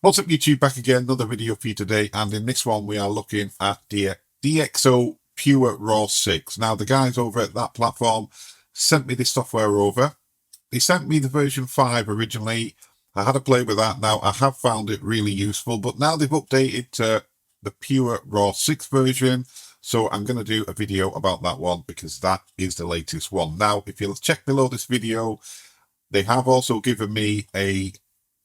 What's up YouTube, back again, another video for you today, and in this one we are looking at the DxO PureRAW 6. Now the guys over at that platform sent me this software over. They sent me the version 5 originally. I had a play with that. Now I have found it really useful, but now they've updated to the PureRAW 6 version, so I'm going to do a video about that one because that is the latest one. Now if you'll check below this video, they have also given me a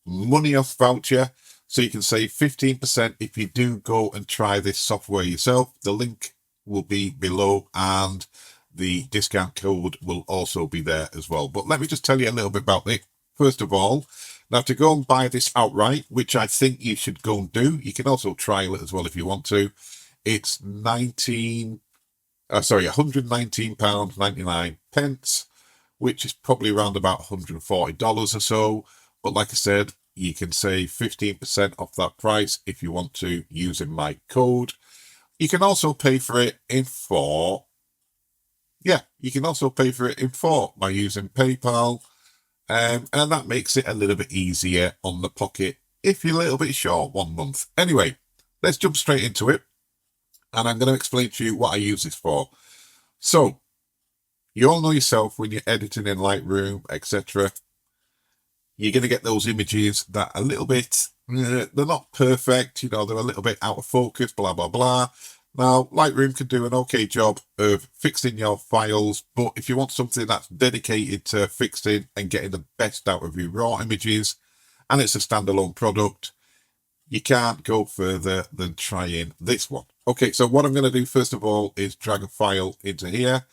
money off voucher, so you can save 15% if you do go and try this software yourself. The link will be below and the discount code will also be there as well. But let me just tell you a little bit about it. First of all, now to go and buy this outright, which I think you should go and do, you can also trial it as well if you want to. It's £119.99, which is probably around about $140 or so. But like I said, you can save 15% off that price if you want to using my code. You can also pay for it in four. Yeah, you can also pay for it in four by using PayPal. And that makes it a little bit easier on the pocket if you're a little bit short 1 month. Anyway, let's jump straight into it. And I'm going to explain to you what I use this for. So, you all know yourself when you're editing in Lightroom, etc. You're going to get those images that are a little bit, they're not perfect, you know, they're a little bit out of focus, blah, blah, blah. Now, Lightroom can do an okay job of fixing your files, but if you want something that's dedicated to fixing and getting the best out of your raw images, and it's a standalone product, you can't go further than trying this one. Okay, so what I'm going to do first of all is drag a file into here.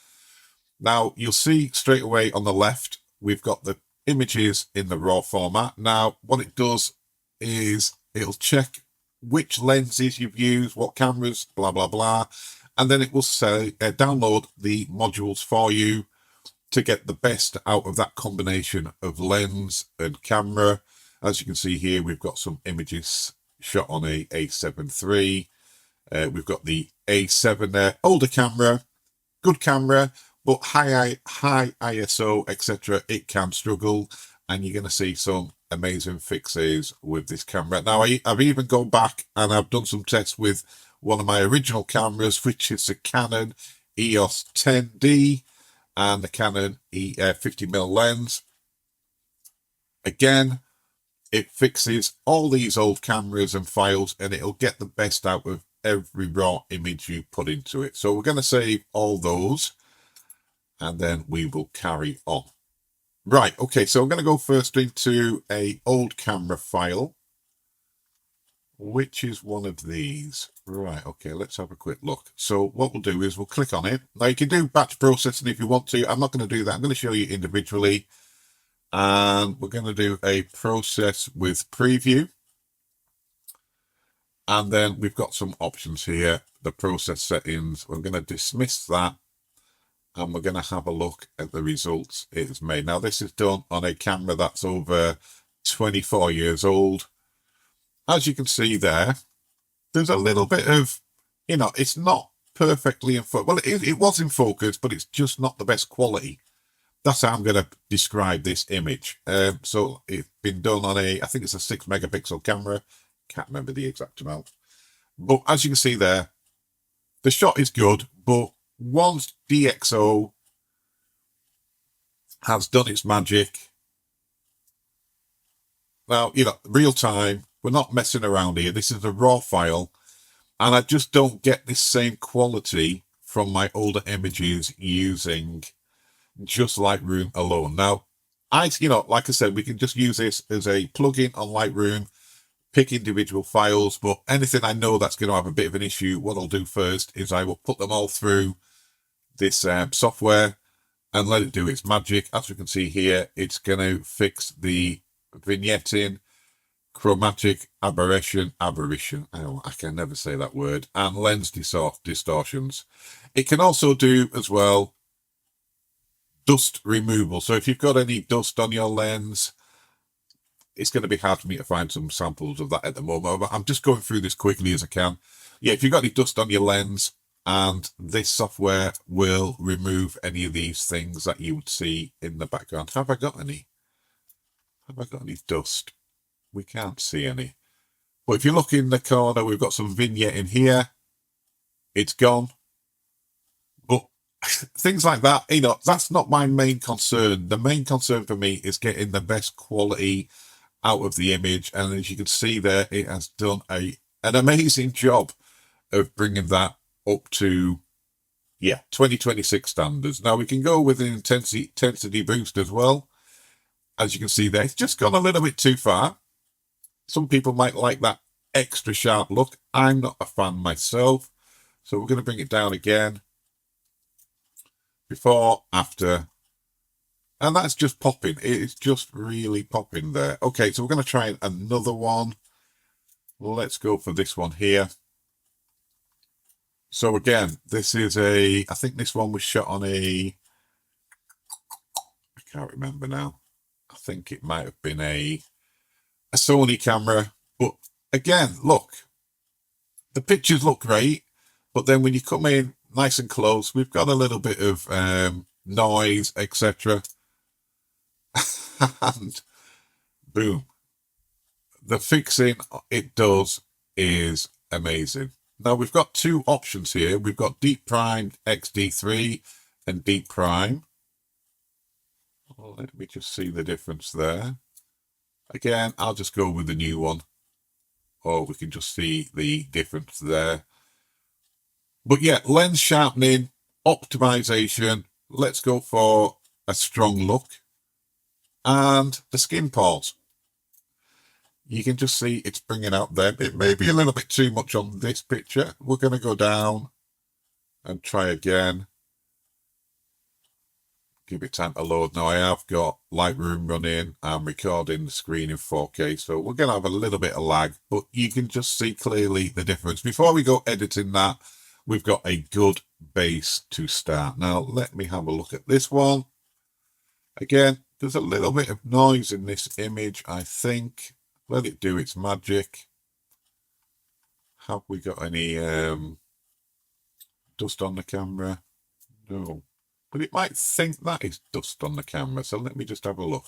Now, you'll see straight away on the left, we've got the images in the raw format. Now, what it does is it'll check which lenses you've used, what cameras, blah, blah, blah. And then it will say, download the modules for you to get the best out of that combination of lens and camera. As you can see here, we've got some images shot on a A7 III. We've got the A7 there, older camera, good camera, but high ISO, etc., it can struggle, and you're going to see some amazing fixes with this camera. Now, I've even gone back and I've done some tests with one of my original cameras, which is the Canon EOS 10D and the Canon 50mm lens. Again, it fixes all these old cameras and files, and it'll get the best out of every raw image you put into it. So we're going to save all those, and then we will carry on. Right, okay, so I'm going to go first into a old camera file, which is one of these. Right, okay, let's have a quick look. So what we'll do is we'll click on it. Now you can do batch processing if you want to. I'm not going to do that. I'm going to show you individually. And we're going to do a process with preview. And then we've got some options here. The process settings, we're going to dismiss that. And we're going to have a look at the results it's made. Now, this is done on a camera that's over 24 years old. As you can see there, there's a little bit of, you know, it's not perfectly in focus. Well, it was in focus, but it's just not the best quality. That's how I'm going to describe this image. So it's been done on I think it's a 6 megapixel camera. Can't remember the exact amount. But as you can see there, the shot is good, but once DxO has done its magic, now, you know, real time, we're not messing around here. This is a raw file, and I just don't get this same quality from my older images using just Lightroom alone. Now, you know, like I said, we can just use this as a plugin on Lightroom, pick individual files, but anything I know that's going to have a bit of an issue, what I'll do first is I will put them all through this software and let it do its magic. As you can see here, it's going to fix the vignetting, chromatic aberration, oh, I can never say that word, and lens distortions. It can also do as well dust removal. So if you've got any dust on your lens, it's going to be hard for me to find some samples of that at the moment, but I'm just going through this quickly as I can. Yeah, if you've got any dust on your lens, and this software will remove any of these things that you would see in the background. Have I got any? Have I got any dust? We can't see any. But if you look in the corner, we've got some vignette in here. It's gone. But things like that, that's not my main concern. The main concern for me is getting the best quality out of the image. And as you can see there, it has done an amazing job of bringing that up to 2026 standards. Now we can go with an intensity boost as well. As you can see there, it's just gone a little bit too far. Some people might like that extra sharp look. I'm not a fan myself. So we're going to bring it down again. Before, after. And that's just popping. It's just really popping there. Okay, so we're going to try another one. Let's go for this one here. So again, this is I think this one was shot on I can't remember now. I think it might have been a Sony camera. But again, look, the pictures look great. But then when you come in nice and close, we've got a little bit of noise, etc. And boom. The fixing it does is amazing. Now we've got two options here. We've got DeepPRIME XD3 and DeepPRIME. Well, let me just see the difference there. Again, I'll just go with the new one. Or we can just see the difference there. But yeah, lens sharpening, optimization. Let's go for a strong look. And the skin pause. You can just see it's bringing out there. It may be a little bit too much on this picture. We're going to go down and try again. Give it time to load. Now I have got Lightroom running. I'm recording the screen in 4K. So we're going to have a little bit of lag. But you can just see clearly the difference. Before we go editing that, we've got a good base to start. Now let me have a look at this one. Again, there's a little bit of noise in this image, I think. Let it do its magic. Have we got any dust on the camera? No. But it might think that is dust on the camera. So let me just have a look.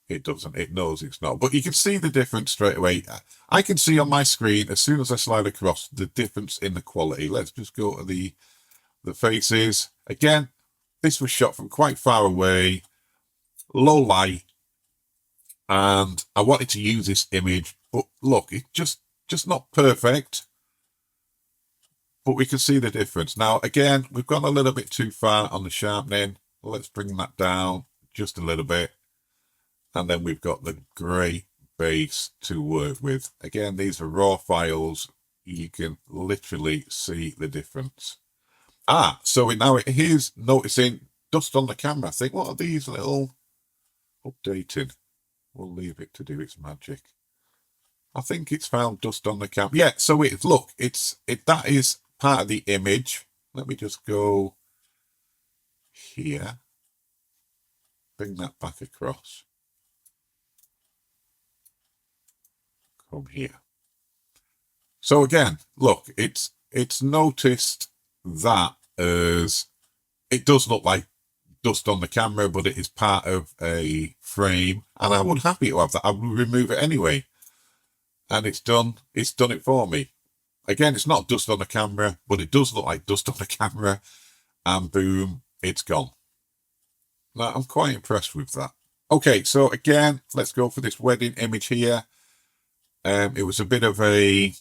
It doesn't. It knows it's not. But you can see the difference straight away. I can see on my screen, as soon as I slide across, the difference in the quality. Let's just go to the faces. Again, this was shot from quite far away. Low light, and I wanted to use this image, but look, it's just not perfect, but we can see the difference. Now again, we've gone a little bit too far on the sharpening. Let's bring that down just a little bit, and then we've got the great base to work with. Again, these are raw files. You can literally see the difference. So now here's noticing dust on the camera. I think, what are these little updating? We'll leave it to do its magic. I think it's found dust on the camera. Yeah, so look, that is part of the image. Let me just go here. Bring that back across. Come here. So again, look, it's noticed that as it does look like dust on the camera, but it is part of a frame, and I would happy to have that. I would remove it anyway, and it's done it for me. Again, it's not dust on the camera, but it does look like dust on the camera, and boom, it's gone. Now I'm quite impressed with that. Okay, so again, let's go for this wedding image here. It was a bit of a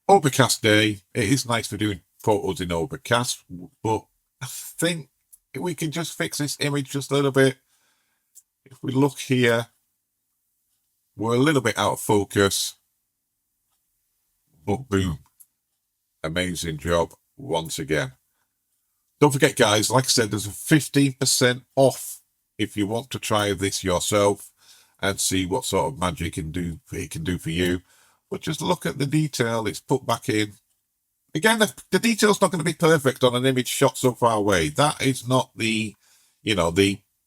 overcast day. It is nice for doing photos in overcast, but I think we can just fix this image just a little bit. If we look here, we're a little bit out of focus, but boom, amazing job once again. Don't forget, guys, like I said, there's a 15% off if you want to try this yourself and see what sort of magic it can do for you. But just look at the detail it's put back in. Again, the detail's not going to be perfect on an image shot so far away. That is not the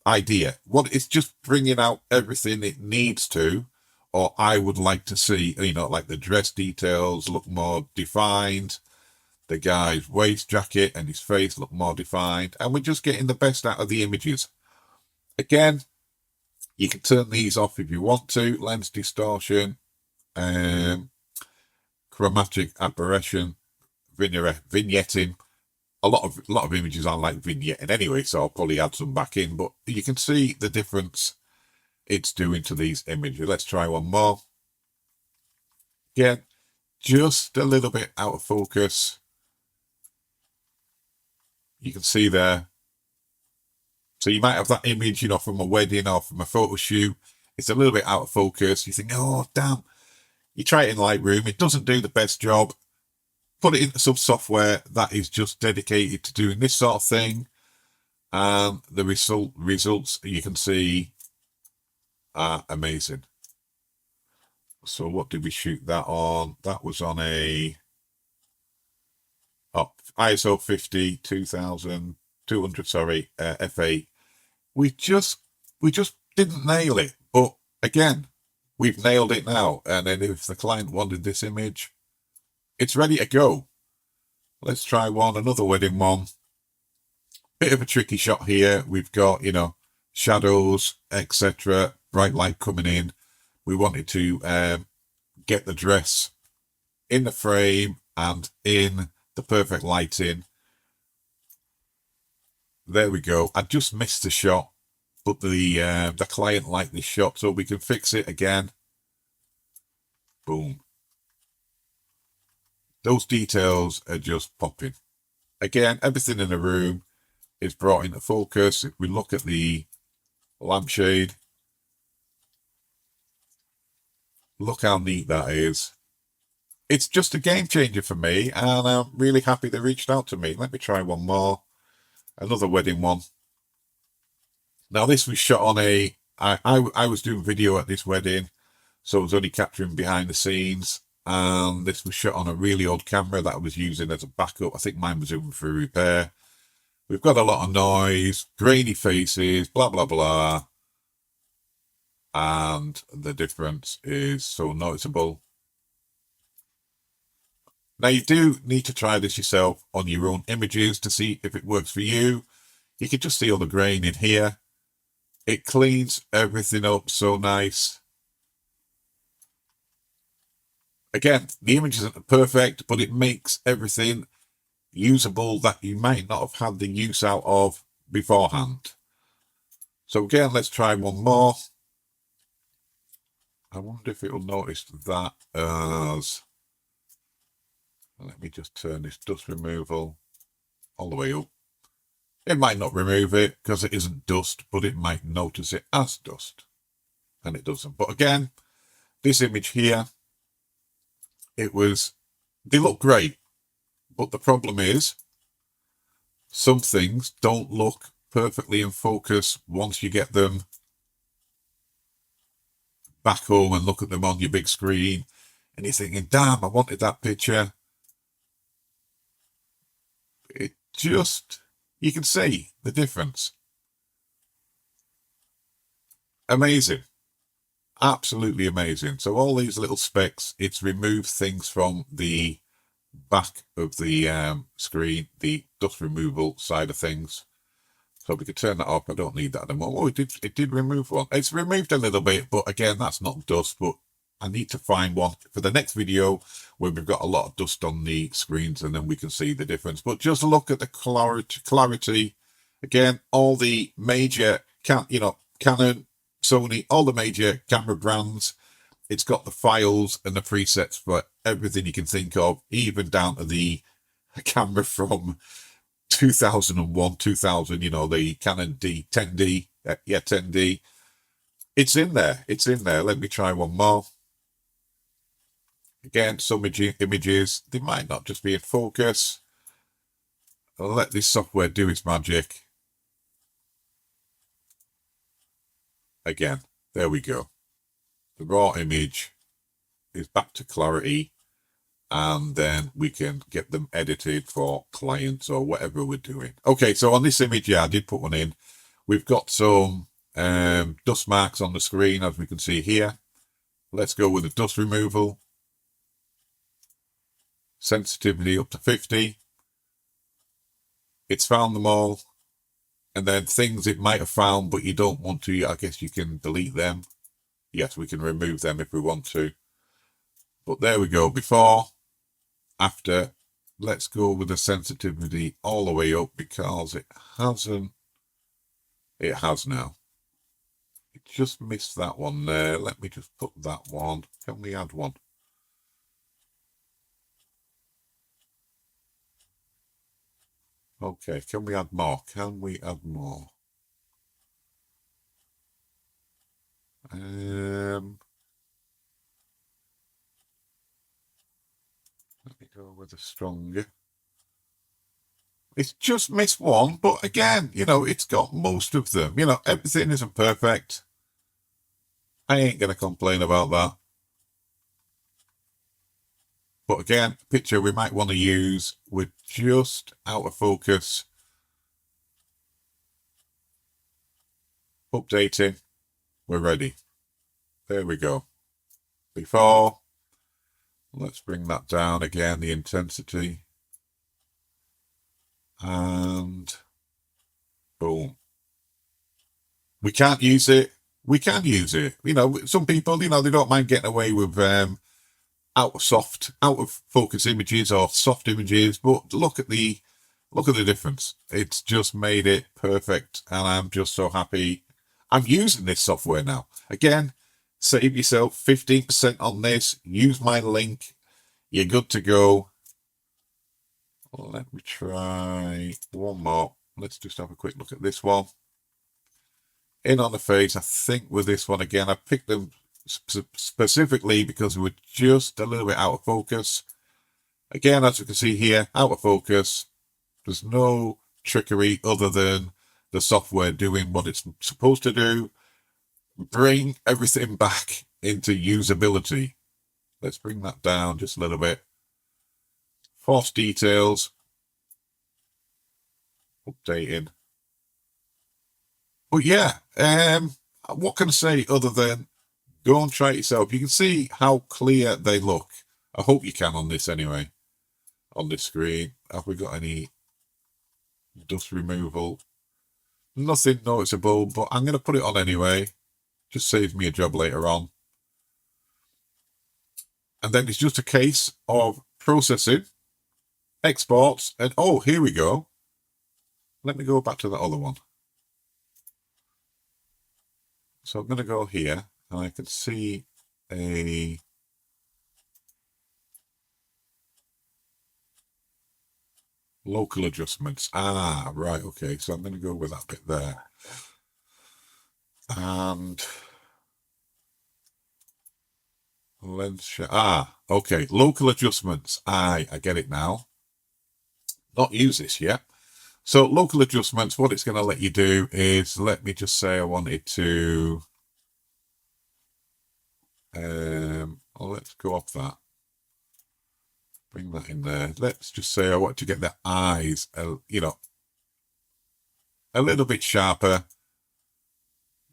idea. What it's just bringing out everything it needs to, or I would like to see, like the dress details look more defined. The guy's waist jacket and his face look more defined. And we're just getting the best out of the images. Again, You can turn these off if you want to. Lens distortion, chromatic aberration, vignetting. A lot of images are like vignetting anyway, so I'll probably add some back in. But you can see the difference it's doing to these images. Let's try one more. Again, just a little bit out of focus. You can see there. So you might have that image, you know, from a wedding or from a photo shoot. It's a little bit out of focus. You think, oh, damn. You try it in Lightroom. It doesn't do the best job. Put it into some software that is just dedicated to doing this sort of thing. And the results you can see are amazing. So what did we shoot that on? That was on a ISO 50, 2200, sorry, f8. We just didn't nail it. But again, we've nailed it now. And then if the client wanted this image, it's ready to go. Let's try another wedding one. Bit of a tricky shot here. We've got, you know, shadows, etc. Bright light coming in. We wanted to get the dress in the frame and in the perfect lighting. There we go. I just missed the shot, but the client liked this shot, so we can fix it again. Boom. Those details are just popping. Again, everything in the room is brought into focus. If we look at the lampshade, look how neat that is. It's just a game changer for me, and I'm really happy they reached out to me. Let me try one more. Another wedding one. Now this was shot on I was doing video at this wedding, so I was only capturing behind the scenes, and this was shot on a really old camera that I was using as a backup. I think mine was in for repair. We've got a lot of noise, grainy faces, blah, blah, blah. And the difference is so noticeable. Now you do need to try this yourself on your own images to see if it works for you. You can just see all the grain in here. It cleans everything up so nice. Again, the image isn't perfect, but it makes everything usable that you might not have had the use out of beforehand. So again, let's try one more. I wonder if it'll notice that as... Let me just turn this dust removal all the way up. It might not remove it because it isn't dust, but it might notice it as dust. And it doesn't. But again, this image here, they look great. But the problem is, some things don't look perfectly in focus once you get them back home and look at them on your big screen. And you're thinking, damn, I wanted that picture. It just, you can see the difference. Amazing. Absolutely amazing. So all these little specks, it's removed things from the back of the screen, the dust removal side of things. So we could turn that off. I don't need that anymore. Oh, it did remove one. It's removed a little bit, but again, that's not dust, but I need to find one for the next video where we've got a lot of dust on the screens and then we can see the difference. But just look at the clarity. Again, all the major, Canon, Sony, all the major camera brands, it's got the files and the presets for everything you can think of, even down to the camera from 2001, 2000, the Canon 10D, 10D. It's in there. It's in there. Let me try one more. Again, some images, they might not just be in focus. I'll let this software do its magic. Again, there we go. The raw image is back to clarity, and then we can get them edited for clients or whatever we're doing. Okay, so on this image, I did put one in. We've got some dust marks on the screen, as we can see here. Let's go with the dust removal. Sensitivity up to 50. It's found them all, And then things it might have found, but you don't want to, I guess you can delete them. Yes, we can remove them if we want to. But there we go. Before, after. Let's go with the sensitivity all the way up because it hasn't. It has now. It just missed that one there. Let me just put that one. Can we add one? Okay, can we add more? Can we add more? Let me go with a stronger. It's just missed one, but again, you know, it's got most of them. You know, everything isn't perfect. I ain't going to complain about that. But again, picture we might want to use, we're just out of focus. Updating, we're ready. There we go. Before, let's bring that down again, the intensity. And boom. We can't use it. We can use it. You know, some people, you know, they don't mind getting away with out of focus images or soft images, but look at the difference. It's just made it perfect, and I'm just so happy. I'm using this software now. Again, save yourself 15% on this. Use my link. You're good to go. Let me try one more. Let's just have a quick look at this one. In on the face, I think with this one again, I picked them specifically because we were just a little bit out of focus. Again, as you can see here, out of focus. There's no trickery other than the software doing what it's supposed to do. Bring everything back into usability. Let's bring that down just a little bit. Force details. Updating. But yeah, what can I say other than go and try it yourself. You can see how clear they look. I hope you can on this anyway. On this screen. Have we got any dust removal? Nothing noticeable, but I'm going to put it on anyway. Just saves me a job later on. And then it's just a case of processing, exports, and oh, here we go. Let me go back to the other one. So I'm going to go here, and I can see a local adjustments. Ah, right, okay. So I'm going to go with that bit there. And lens share. Ah, okay. Local adjustments. I get it now. Not use this yet. So local adjustments, what it's going to let you do is, let me just say I wanted to, let's go off that. Bring that in there. Let's just say I want to get the eyes, you know, a little bit sharper.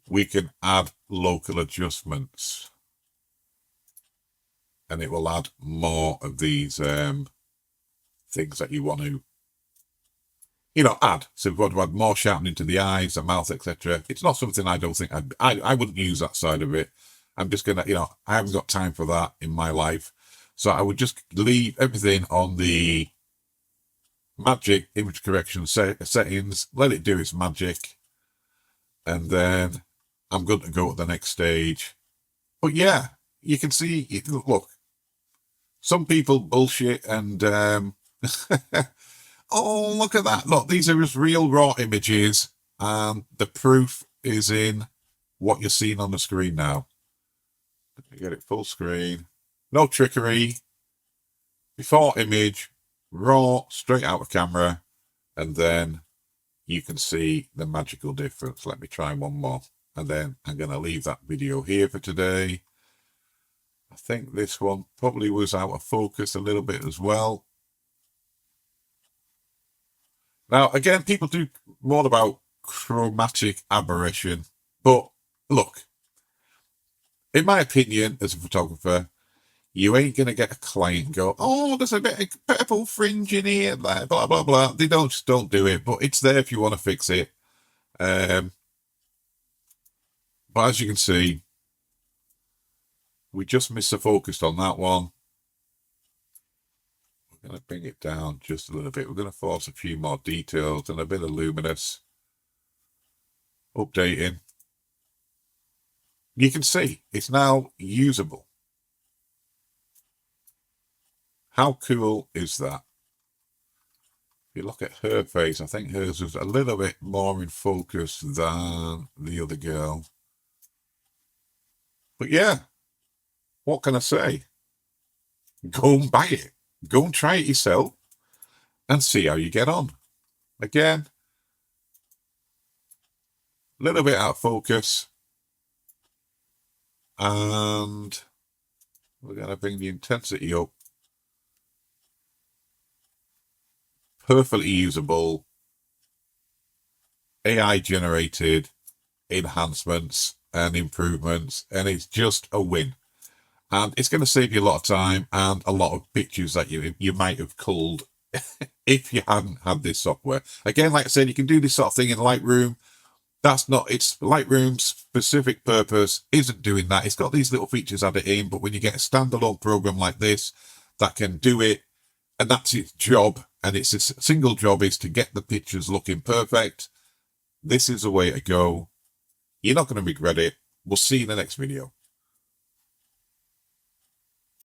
We can add local adjustments. And it will add more of these things that you want to, you know, add. So if you want to add more sharpening to the eyes, the mouth, etc. It's not something I don't think I wouldn't use that side of it. I'm just going to, you know, I haven't got time for that in my life. So I would just leave everything on the magic image correction settings, let it do its magic, and then I'm good to go to the next stage. But yeah, you can see, look, some people bullshit and, oh, look at that. Look, these are just real raw images, and the proof is in what you're seeing on the screen now. Let me get it full screen. No trickery. Before image, raw, straight out of camera, and then you can see the magical difference. Let me try one more, and then I'm going to leave that video here for today. I think this one probably was out of focus a little bit as well. Now, again, people do more about chromatic aberration, but look, in my opinion, as a photographer, you ain't going to get a client go, oh, there's a bit of purple fringe in here, blah, blah, blah, blah. They don't do it, but it's there if you want to fix it. But as you can see, we just missed the focus on that one. We're going to bring it down just a little bit. We're going to force a few more details and a bit of luminous. Updating. You can see it's now usable. How cool is that? If you look at her face, I think hers was a little bit more in focus than the other girl. But yeah, what can I say? Go and buy it. Go and try it yourself and see how you get on. Again, a little bit out of focus. And we're going to bring the intensity up. Perfectly usable, AI generated enhancements and improvements, and it's just a win. And it's going to save you a lot of time and a lot of pictures that you might have culled if you hadn't had this software. Again, like I said, you can do this sort of thing in Lightroom. That's not, it's Lightroom's specific purpose isn't doing that. It's got these little features added in, but when you get a standalone program like this that can do it, and that's its job, and its a single job is to get the pictures looking perfect, this is the way to go. You're not going to regret it. We'll see you in the next video.